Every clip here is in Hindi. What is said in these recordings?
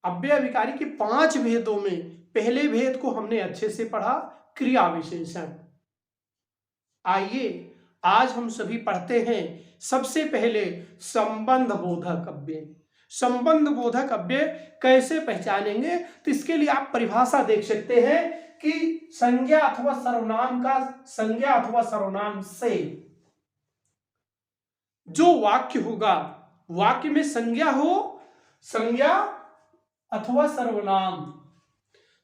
अव्यय विकारी के 5 भेदों में पहले भेद को हमने अच्छे से पढ़ा, क्रिया विशेषण। आइए आज हम सभी पढ़ते हैं सबसे पहले संबंध बोधक अव्यय। संबंध बोधक अव्यय कैसे पहचानेंगे, तो इसके लिए आप परिभाषा देख सकते हैं कि संज्ञा अथवा सर्वनाम से जो वाक्य होगा, वाक्य में संज्ञा अथवा सर्वनाम,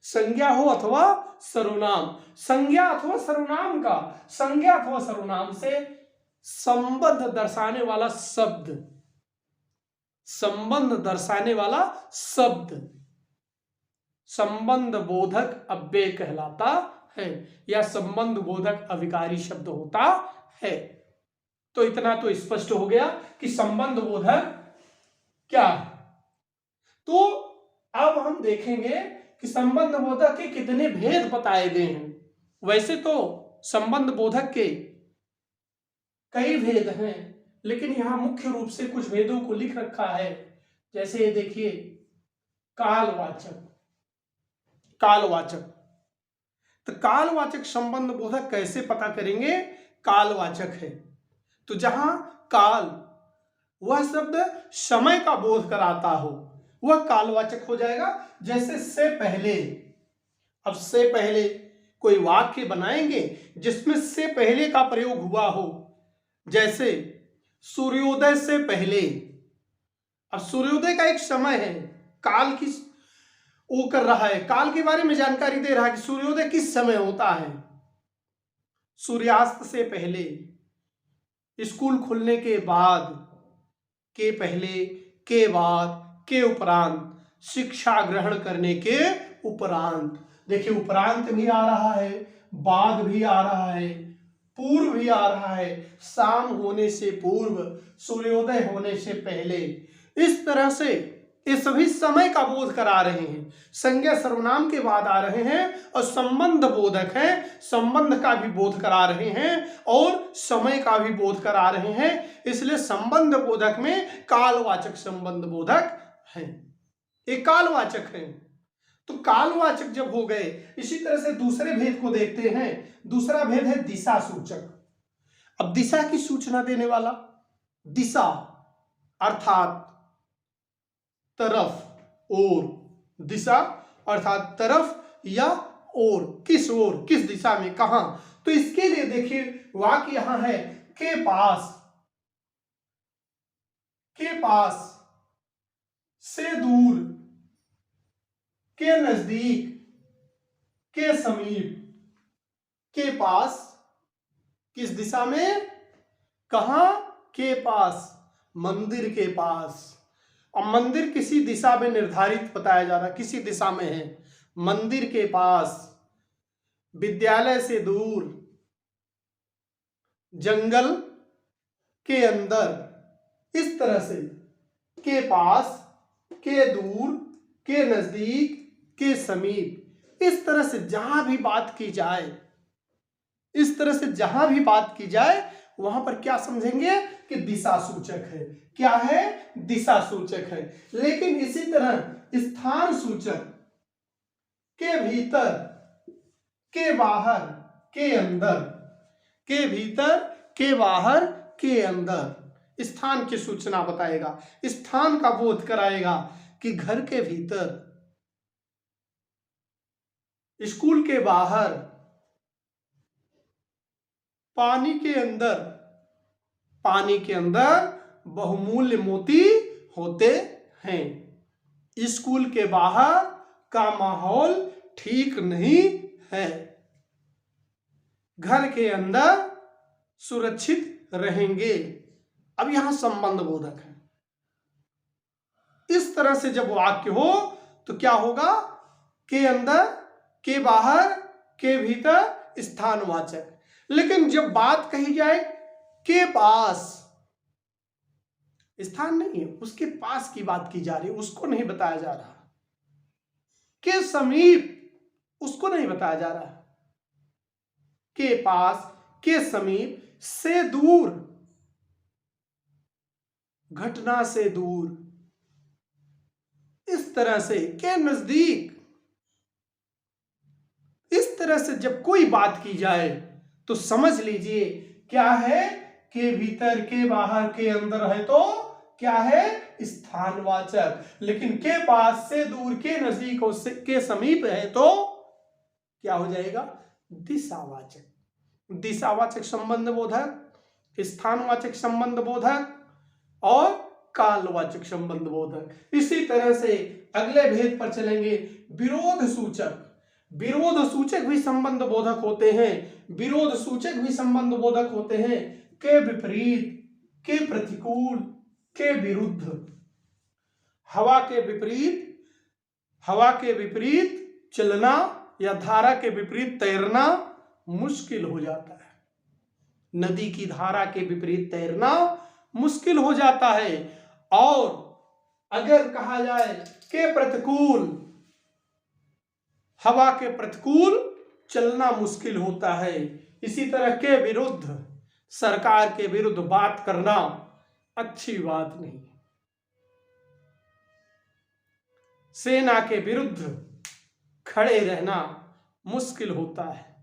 संज्ञा हो अथवा सर्वनाम, संज्ञा अथवा सर्वनाम से संबंध दर्शाने वाला शब्द संबंध बोधक अव्यय कहलाता है, या संबंध बोधक अविकारी शब्द होता है। तो इतना तो स्पष्ट हो गया कि संबंध बोधक क्या है। तो अब हम देखेंगे कि संबंध बोधक के कितने भेद बताए गए हैं। वैसे तो संबंध बोधक के कई भेद हैं, लेकिन यहां मुख्य रूप से कुछ भेदों को लिख रखा है। जैसे ये देखिए, कालवाचक। तो कालवाचक संबंध बोधक कैसे पता करेंगे? कालवाचक है तो जहां काल वह शब्द समय का बोध कराता हो वह कालवाचक हो जाएगा। जैसे से पहले, अब से पहले कोई वाक्य बनाएंगे जिसमें से पहले का प्रयोग हुआ हो, जैसे सूर्योदय से पहले। अब सूर्योदय का एक समय है, काल की वो कर रहा है, काल के बारे में जानकारी दे रहा है कि सूर्योदय किस समय होता है। सूर्यास्त से पहले, स्कूल खुलने के बाद, के पहले, के बाद, के उपरांत, शिक्षा ग्रहण करने के उपरांत। देखिए उपरांत भी आ रहा है, बाद भी आ रहा है, पूर्व भी आ रहा है, शाम होने से पूर्व, सूर्योदय होने से पहले। इस तरह से ये सभी समय का बोध करा रहे हैं। संज्ञा सर्वनाम के बाद आ रहे हैं और संबंध बोधक है, संबंध का भी बोध करा रहे हैं और समय का भी बोध करा रहे हैं। इसलिए संबंध बोधक में कालवाचक संबंध बोधक है, ये कालवाचक है। तो कालवाचक जब हो गए, इसी तरह से दूसरे भेद को देखते हैं। दूसरा भेद है दिशा सूचक। अब दिशा की सूचना देने वाला, दिशा अर्थात तरफ, ओर, दिशा अर्थात तरफ या ओर, किस ओर, किस दिशा में, कहां। तो इसके लिए देखिए वाक्य यहां है, के पास, के पास, से दूर, के नजदीक, के समीप। के पास किस दिशा में, कहां, के पास, मंदिर के पास। और मंदिर किसी दिशा में निर्धारित बताया जा रहा है, किसी दिशा में है, मंदिर के पास, विद्यालय से दूर, जंगल के अंदर। इस तरह से के पास, के दूर, के नजदीक, के समीप। इस तरह से जहां भी बात की जाए, इस तरह से जहां भी बात की जाए वहां पर क्या समझेंगे कि दिशा सूचक है। क्या है? दिशा सूचक है। लेकिन इसी तरह स्थान सूचक, के भीतर, के बाहर, के अंदर, के भीतर, के बाहर, के अंदर, स्थान की सूचना बताएगा, स्थान का बोध कराएगा कि घर के भीतर, स्कूल के बाहर, पानी के अंदर, पानी के अंदर बहुमूल्य मोती होते हैं। स्कूल के बाहर का माहौल ठीक नहीं है, घर के अंदर सुरक्षित रहेंगे। अब यहां संबंध बोधक है। इस तरह से जब वाक्य हो तो क्या होगा, के अंदर, के बाहर, के भीतर, स्थानवाचक। लेकिन जब बात कही जाए के पास, स्थान नहीं है, उसके पास की बात की जा रही है, उसको नहीं बताया जा रहा। के समीप, उसको नहीं बताया जा रहा। के पास, के समीप, से दूर, घटना से दूर, इस तरह से, के नजदीक। इस तरह से जब कोई बात की जाए तो समझ लीजिए क्या है, के भीतर, के बाहर, के अंदर है तो क्या है, स्थानवाचक। लेकिन के पास से दूर, के नजदीक और के समीप है तो क्या हो जाएगा, दिशावाचक। दिशावाचक संबंध बोधक, स्थानवाचक संबंध बोधक और कालवाचक संबंध बोधक। इसी तरह से अगले भेद पर चलेंगे, विरोध सूचक। विरोध सूचक भी संबंध बोधक होते हैं, विरोध सूचक भी संबंध बोधक होते हैं। के विपरीत, के प्रतिकूल, के विरुद्ध। हवा के विपरीत, हवा के विपरीत चलना या धारा के विपरीत तैरना मुश्किल हो जाता है। नदी की धारा के विपरीत तैरना मुश्किल हो जाता है। और अगर कहा जाए के प्रतिकूल, हवा के प्रतिकूल चलना मुश्किल होता है। इसी तरह के विरुद्ध, सरकार के विरुद्ध बात करना अच्छी बात नहीं। सेना के विरुद्ध खड़े रहना मुश्किल होता है।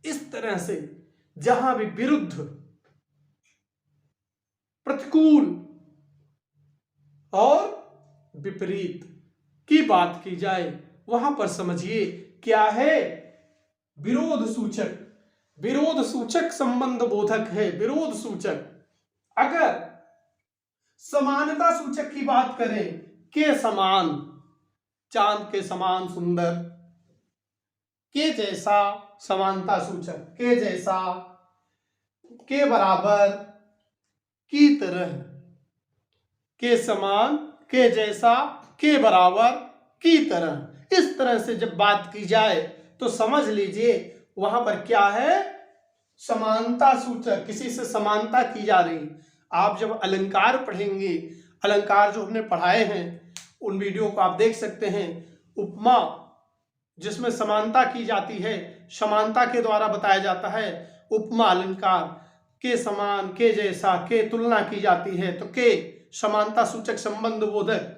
इस तरह से जहां भी विरुद्ध, प्रतिकूल और विपरीत की बात की जाए वहां पर समझिए क्या है, विरोध सूचक। विरोध सूचक संबंध बोधक है। विरोध सूचक। अगर समानता सूचक की बात करें, के समान, चांद के समान सुंदर, के जैसा समानता सूचक, के जैसा, के बराबर, की तरह, के समान, के जैसा, के बराबर, की तरह। इस तरह से जब बात की जाए तो समझ लीजिए वहां पर क्या है, समानता सूचक, किसी से समानता की जा रही। आप जब अलंकार पढ़ेंगे, अलंकार जो हमने पढ़ाए हैं उन वीडियो को आप देख सकते हैं। उपमा जिसमें समानता की जाती है, समानता के द्वारा बताया जाता है। उपमा अलंकार, के समान, के जैसा, के तुलना की जाती है तो के समानता सूचक संबंध बोधक,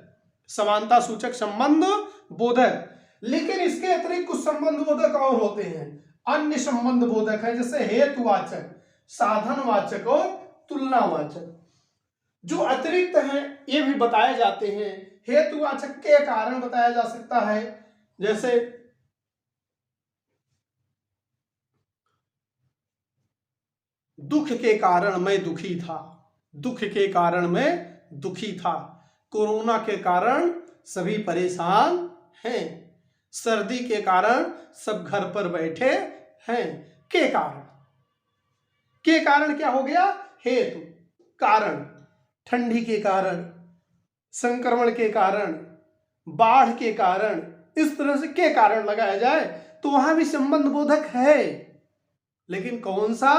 समानता सूचक संबंध बोधक। लेकिन इसके अतिरिक्त कुछ संबंध बोधक और होते हैं, अन्य संबंध बोधक है, जैसे हेतुवाचक, साधनवाचक और तुलनावाचक। जो अतिरिक्त हैं ये भी बताए जाते हैं। हेतुवाचक के कारण बताया जा सकता है, जैसे दुख के कारण मैं दुखी था, दुख के कारण मैं दुखी था। कोरोना के कारण सभी परेशान हैं, सर्दी के कारण सब घर पर बैठे हैं। के कारण, के कारण क्या हो गया, हेतु। कारण, ठंडी के कारण, संक्रमण के कारण, बाढ़ के कारण, इस तरह से के कारण लगाया जाए तो वहां भी संबंध बोधक है, लेकिन कौन सा,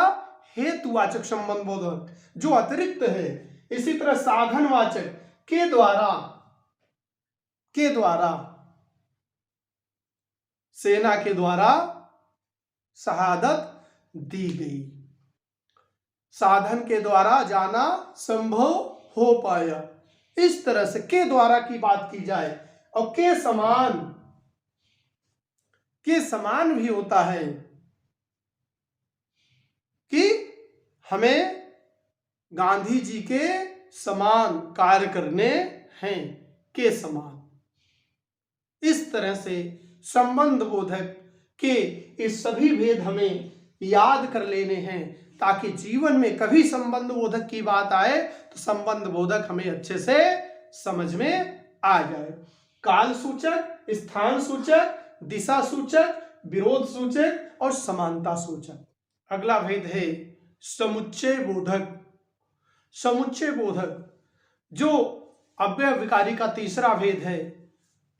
हेतुवाचक संबंध बोधक जो अतिरिक्त है। इसी तरह साधनवाचक, के द्वारा, के द्वारा, सेना के द्वारा शहादत दी गई, साधन के द्वारा जाना संभव हो पाया। इस तरह से के द्वारा की बात की जाए। और के समान, के समान भी होता है कि हमें गांधी जी के समान कार्य करने हैं, के समान। इस तरह से संबंध बोधक के ये सभी भेद हमें याद कर लेने हैं ताकि जीवन में कभी संबंध बोधक की बात आए तो संबंध बोधक हमें अच्छे से समझ में आ जाए। काल सूचक, स्थान सूचक, दिशा सूचक, विरोध सूचक और समानता सूचक। अगला भेद है समुच्चय बोधक। समुच्चय बोधक जो अव्यय विकारी का तीसरा भेद है,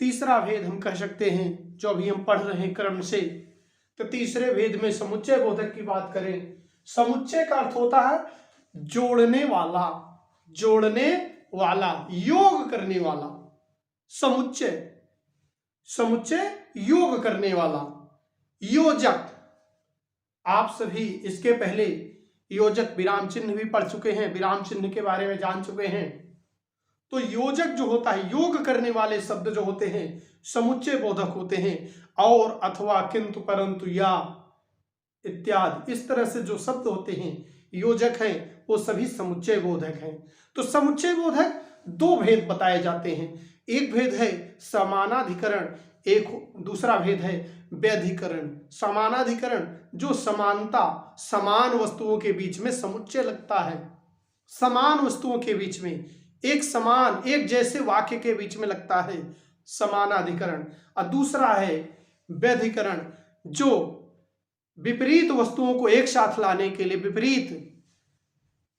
तीसरा भेद हम कह सकते हैं जो अभी हम पढ़ रहे हैं क्रम से। तो तीसरे भेद में समुच्चय बोधक की बात करें, समुच्चय का अर्थ होता है जोड़ने वाला, जोड़ने वाला, योग करने वाला। समुच्चय, समुच्चय योग करने वाला। योजक, आप सभी इसके पहले योजक विराम चिन्ह भी पढ़ चुके हैं, विराम चिन्ह के बारे में जान चुके हैं। तो योजक जो होता है, योग करने वाले शब्द जो होते हैं समुच्चय बोधक होते हैं। और, अथवा, किंतु, परंतु, या इत्यादि इस तरह से जो शब्द होते हैं योजक हैं वो सभी समुच्चय बोधक हैं। तो समुच्चय बोधक दो भेद बताए जाते हैं। एक भेद है समानाधिकरण, एक दूसरा भेद है व्यधिकरण। समानाधिकरण जो समानता, समान वस्तुओं के बीच में समुच्चय लगता है, समान वस्तुओं के बीच में, एक समान एक जैसे वाक्य के बीच में लगता है समानाधिकरण। और दूसरा है व्यधिकरण जो विपरीत वस्तुओं को एक साथ लाने के लिए, विपरीत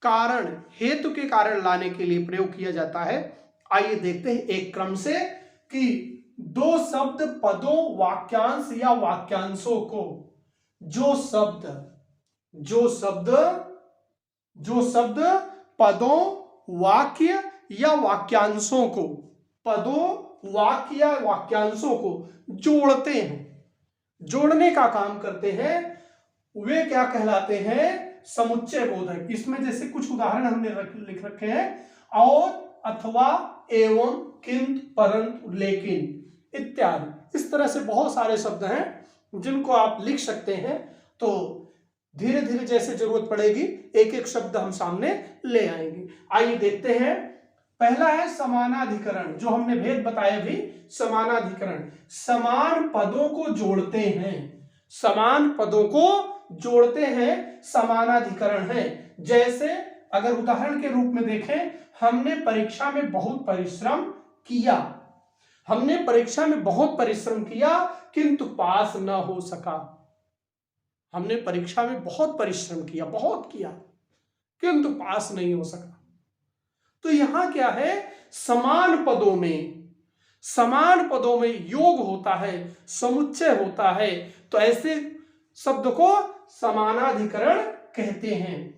कारण, हेतु के कारण लाने के लिए प्रयोग किया जाता है। आइए देखते हैं एक क्रम से कि दो शब्द, पदों, वाक्यांश या वाक्यांशों को, जो शब्द पदों, वाक्य या वाक्यांशों को, पदों, वाक्य या वाक्यांशों को जोड़ते हैं, जोड़ने का काम करते हैं, वे क्या कहलाते हैं? समुच्चय बोधक। इसमें जैसे कुछ उदाहरण हमने लिख रखे हैं, और, अथवा, एवं, किंतु, परंतु, लेकिन इत्यादि। इस तरह से बहुत सारे शब्द हैं जिनको आप लिख सकते हैं। तो धीरे धीरे जैसे जरूरत पड़ेगी एक एक शब्द हम सामने ले आएंगे। आइए देखते हैं। पहला है समानाधिकरण, जो हमने भेद बताया भी, समानाधिकरण समान पदों को जोड़ते हैं, समान पदों को जोड़ते हैं, समानाधिकरण है। जैसे अगर उदाहरण के रूप में देखें, हमने परीक्षा में बहुत परिश्रम किया, हमने परीक्षा में बहुत परिश्रम किया किंतु पास न हो सका। हमने परीक्षा में बहुत परिश्रम किया, बहुत किया, किंतु पास नहीं हो सका। तो यहां क्या है? समान पदों में योग होता है, समुच्चय होता है, तो ऐसे शब्द को समानाधिकरण कहते हैं।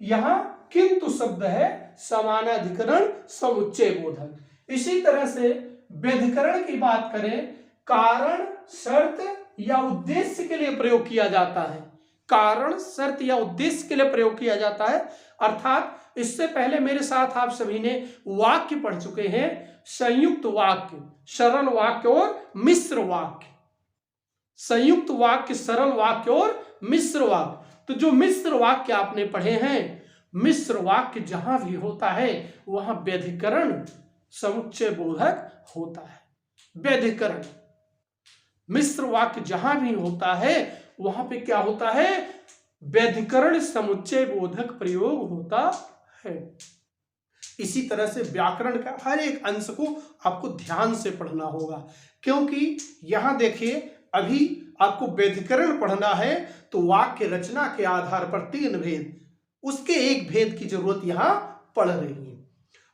यहां किंतु शब्द है समानाधिकरण समुच्चय बोधक। इसी तरह से व्यधिकरण की बात करें, कारण, शर्त या उद्देश्य के लिए प्रयोग किया जाता है, कारण, शर्त या उद्देश्य के लिए प्रयोग किया जाता है। अर्थात इससे पहले मेरे साथ आप सभी ने वाक्य पढ़ चुके हैं, संयुक्त वाक्य, सरल वाक्य और मिश्र वाक्य, संयुक्त वाक्य, सरल वाक्य और मिश्र वाक्य। तो जो मिश्र वाक्य आपने पढ़े हैं, मिश्र वाक्य जहां भी होता है वहां व्यधिकरण समुच्चय बोधक होता है। व्यधिकरण, मिश्र वाक्य जहां भी होता है वहां पे क्या होता है? व्यधिकरण समुच्चय बोधक प्रयोग होता है। इसी तरह से व्याकरण का हर एक अंश को आपको ध्यान से पढ़ना होगा, क्योंकि यहां देखिए अभी आपको व्यधिकरण पढ़ना है तो वाक्य रचना के आधार पर 3 भेद, उसके एक भेद की जरूरत यहां पड़ रही है।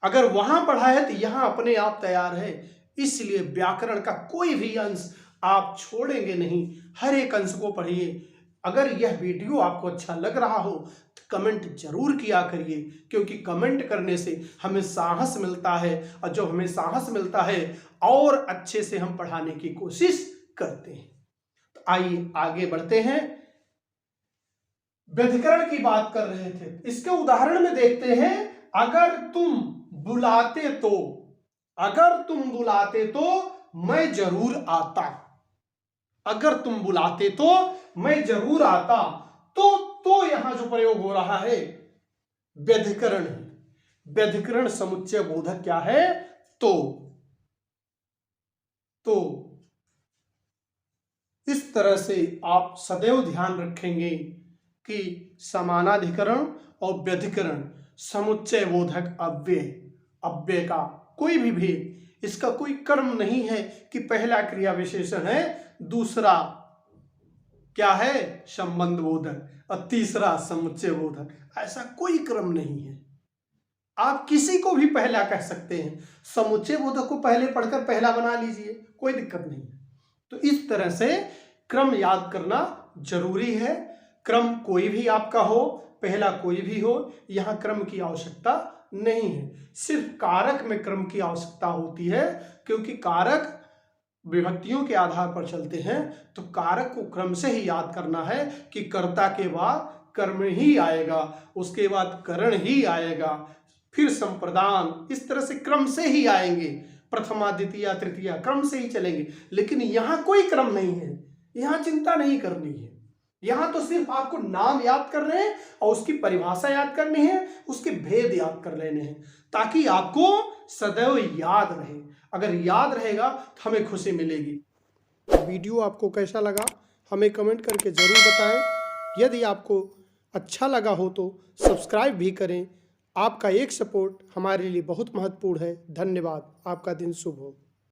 अगर वहां पढ़ा है तो यहां अपने आप तैयार है। इसलिए व्याकरण का कोई भी अंश आप छोड़ेंगे नहीं, हर एक अंश को पढ़िए। अगर यह वीडियो आपको अच्छा लग रहा हो तो कमेंट जरूर किया करिए, क्योंकि कमेंट करने से हमें साहस मिलता है, और जब हमें साहस मिलता है और अच्छे से हम पढ़ाने की कोशिश करते हैं। तो आइए आगे बढ़ते हैं। व्यधिकरण की बात कर रहे थे, इसके उदाहरण में देखते हैं। अगर तुम बुलाते तो मैं जरूर आता, अगर तुम बुलाते तो मैं जरूर आता। तो यहां जो प्रयोग हो रहा है व्यधिकरण है। व्यधिकरण समुच्चय बोधक क्या है? तो इस तरह से आप सदैव ध्यान रखेंगे कि समानाधिकरण और व्यधिकरण समुच्चय बोधक अव्यय का कोई भी भेद, इसका कोई क्रम नहीं है कि पहला क्रिया विशेषण है, दूसरा क्या है? संबंध बोधक, और तीसरा समुच्चय बोधक। ऐसा कोई क्रम नहीं है। आप किसी को भी पहला कह सकते हैं, समुच्चय बोधक को पहले पढ़कर पहला बना लीजिए, कोई दिक्कत नहीं है। तो इस तरह से क्रम याद करना जरूरी है। क्रम कोई भी आपका हो, पहला कोई भी हो, यहां क्रम की आवश्यकता नहीं है। सिर्फ कारक में क्रम की आवश्यकता होती है, क्योंकि कारक विभक्तियों के आधार पर चलते हैं। तो कारक को क्रम से ही याद करना है कि कर्ता के बाद कर्म ही आएगा, उसके बाद करण ही आएगा, फिर संप्रदान, इस तरह से क्रम से ही आएंगे, प्रथमा द्वितीया तृतीया क्रम से ही चलेंगे। लेकिन यहाँ कोई क्रम नहीं है, यहाँ चिंता नहीं करनी है। यहाँ तो सिर्फ आपको नाम याद करने हैं और उसकी परिभाषा याद करनी है, उसके भेद याद कर लेने हैं, ताकि आपको सदैव याद रहे। अगर याद रहेगा तो हमें खुशी मिलेगी। वीडियो आपको कैसा लगा हमें कमेंट करके ज़रूर बताएं। यदि आपको अच्छा लगा हो तो सब्सक्राइब भी करें। आपका एक सपोर्ट हमारे लिए बहुत महत्वपूर्ण है। धन्यवाद। आपका दिन शुभ हो।